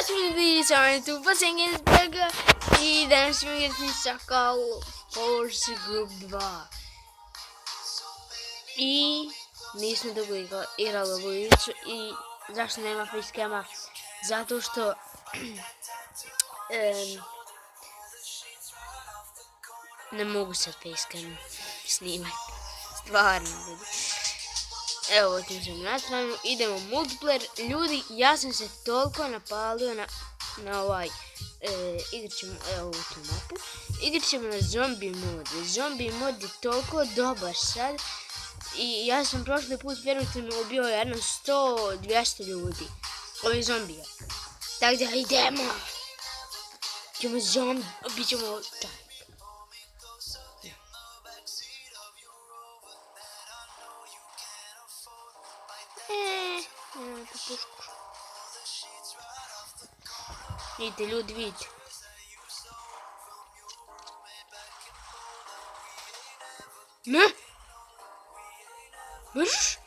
ljudi, sa mnom tu Pasengen Spega i danas ćemo igrati Sakal Force Group 2. I nismo dugo igrali ovu igricu i zašto nema facecama? Zato što ne mogu sad facecam snimati, stvarno ljudi. Evo, otim sam na stranu, idemo multiplayer. Ljudi, ja sam se toliko napalio na ovaj, igrat ćemo, evo ovu tu mapu, igrat ćemo na zombie mod. Zombie mod je toliko dobar sad i ja sam prošli put, vjerujte mi, ubio jedno 100-200 ljudi, ovi zombija. Tako da idemo, ćemo zombie, bit ćemo tak. Pušku. Vidite ljudi, vidite. Ne? Vrš?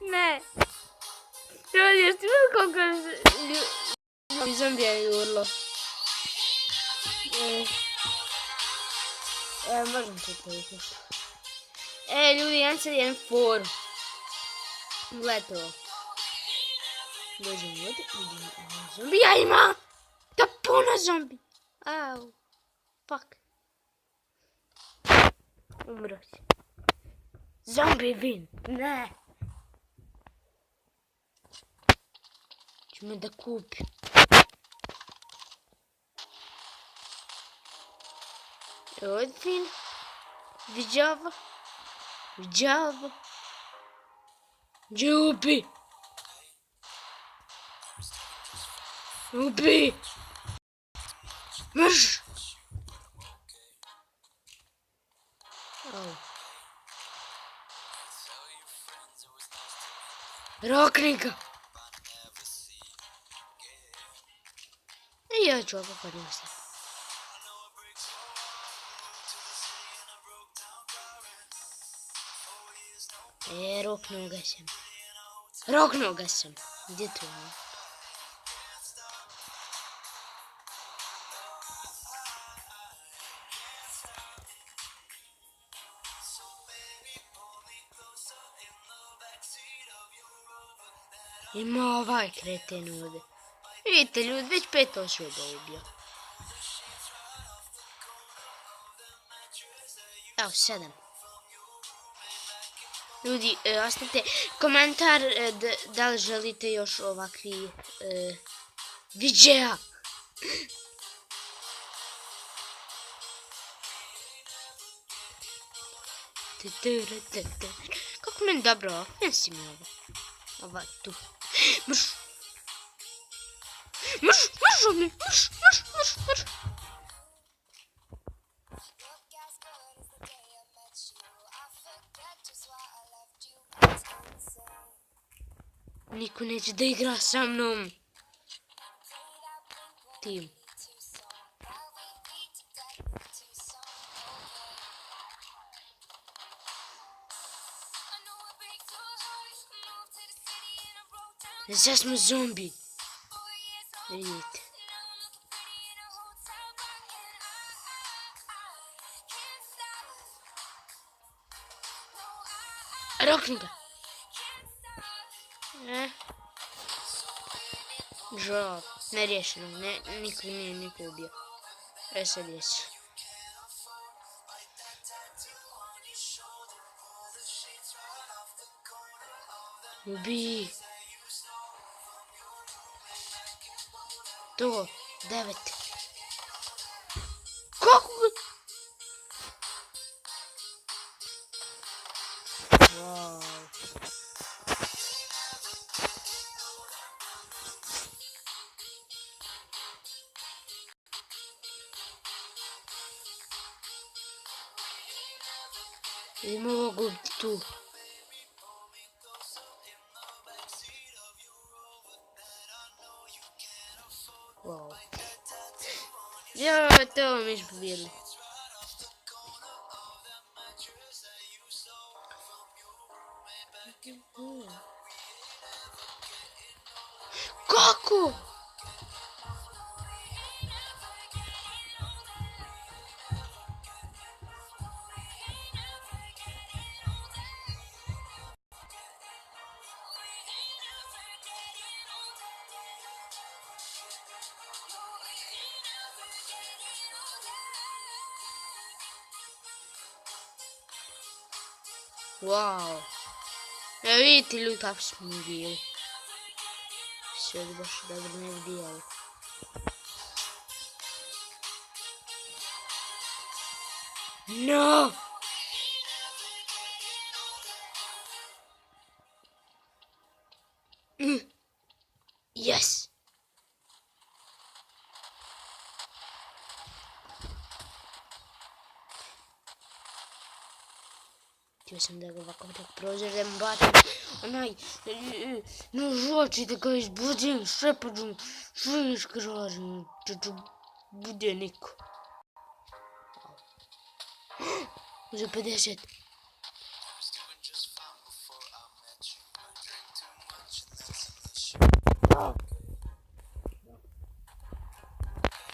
Ne. Ljudi, jeste vidjeli koliko zombija je urlo? Možem se to vidjeti. Ljudi, imam sad jedan forum. Gledajte ovo. Dođem ovdje, vidim zombija ima! Da puno zombi! Au. Fuck. Umro si. Zombie win! Ne! Ću me da kupim. Rodin. Viđava. Viđava. Ubi! Ubi! Mrš! Au. Rokni ga! I ja ću ovo padim se. Roknuo ga sam. Roknuo ga sam. Gdje to je? Ima ovaj kreten ovdje. Vidite ljudi, već 5 osoba ubio. Evo 7. Ljudi, ostavite komentar da li želite još ovakvi videa. Kako meni dobro, nesi mi ovo. Ova tu. Mrš. Mrš, mrš, mrš, mrš, mrš, mrš. Niko neće da igra sa mnom. Tim. Sad smo zombi. Vidite. Rokni ga. Žao. Nerješeno. Niko nije niko ubio. Sad jesi. Ubi. To, 9. Kako? Wow. Idemo ovog tu. Joj, to mi smo pobjedili. Kako? Wow. Ja vidite ljudi kako smo mi bili. Sve baš dobro ne vidjeli. No! Yes! Htio sam da ga ovako tako prozirem, batim onaj nožoči da ga izbudim, šepađu, šviš kražim, da bude niko. Za 50.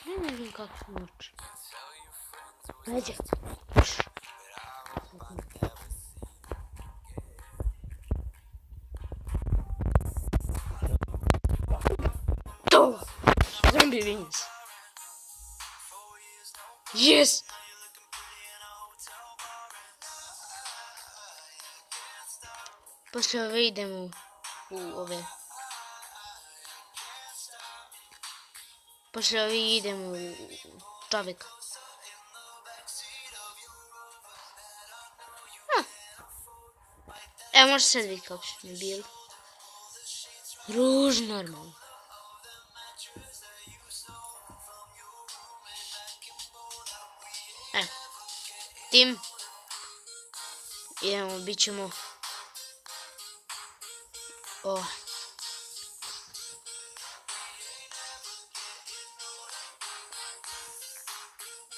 Ne znam kako se uči. Ajde. To! Zombie wins. Yes! Poslije ove idemo u ove. Poslije ove idemo u čovjeka. Evo možeš sad vidjeti kako su mi bili. Ruž normalno. Tim. Idemo, bit ćemo.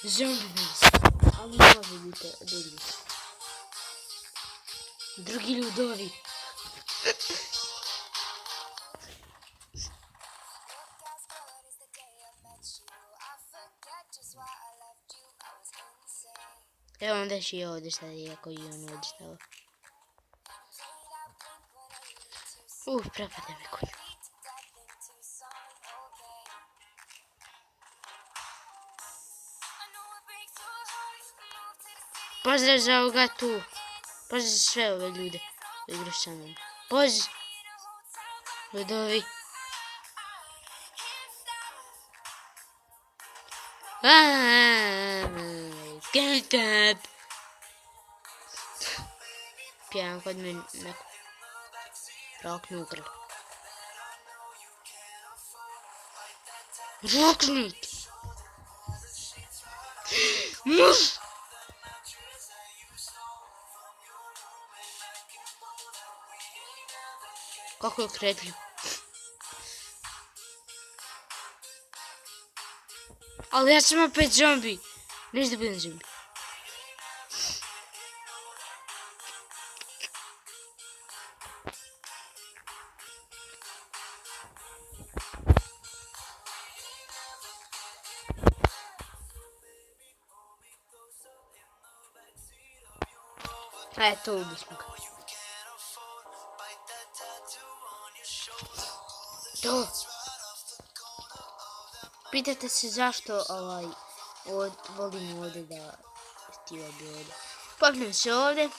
Zombies. Ali ne vidite, vidite. Drugi ljudovi. Evo onda će i ovdje sad, iako i on odstao. Prepada mi konju. Pozdrav za ovoga tu. Pozdrav za sve ove ljude. Igra sa mnom. Pozdrav. Ljudovi. Can't tap. Pijam kod me neko roknu ukrali. Roknut! Muš! Kako je kretljiv. Ali ja sam opet zombi. Neću da budem zombi. To ubismo ga. To. Pitate se zašto volim ovdje da Steve bi ovdje. Popnem se ovdje.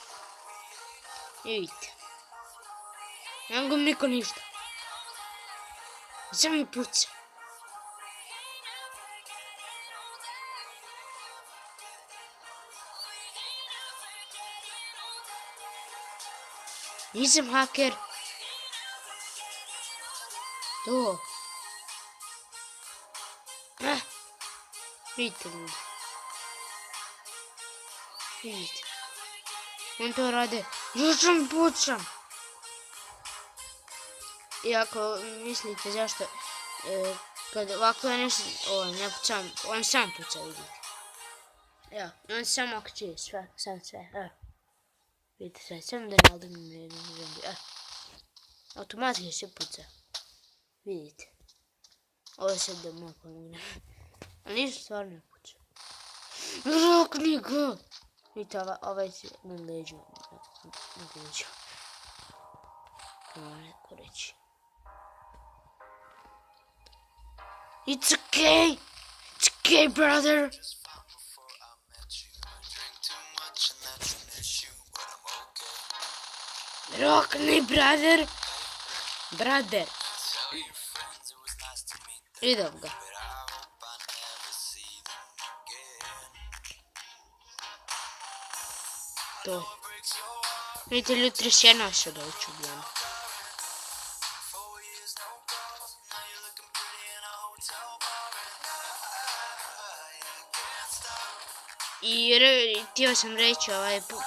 I vidite. Ne mogu niko ništa. Samo mi puca. Nisam haker. To. Vidite ljudi. Vidite. On to rade. Jučan pucam. I ako mislite zašto Kad ovako je nešto, ne pucam, on sam puca, vidite. Evo, on samo akcije, sve, evo. Vidite sve, samo da ne odim na jednu zombi, evo. Automatski se puca. Vidite. Ovo je sad da moja pomogne. A ništa stvarno ne puca. Rokni ga! Vidite, ovaj će na leđu. Na leđu. Ovo neko reći. It's okay! It's okay, brother! Rokni, brother! Brother! Idem ga. To. Vidite, ljudi 31 osoba već ubijena. I htio sam reći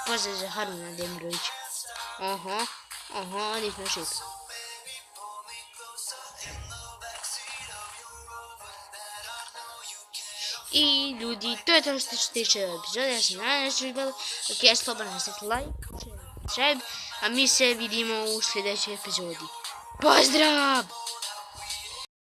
pozdrav za Haruna Demirovića. Aha, oni smo šip. I ljudi, to je to što se tiče epizode, ja sam nadam da ste vidjeli. Ok, slobodno stavite like, subscribe, a mi se vidimo u sljedećoj epizodi. Pozdrav!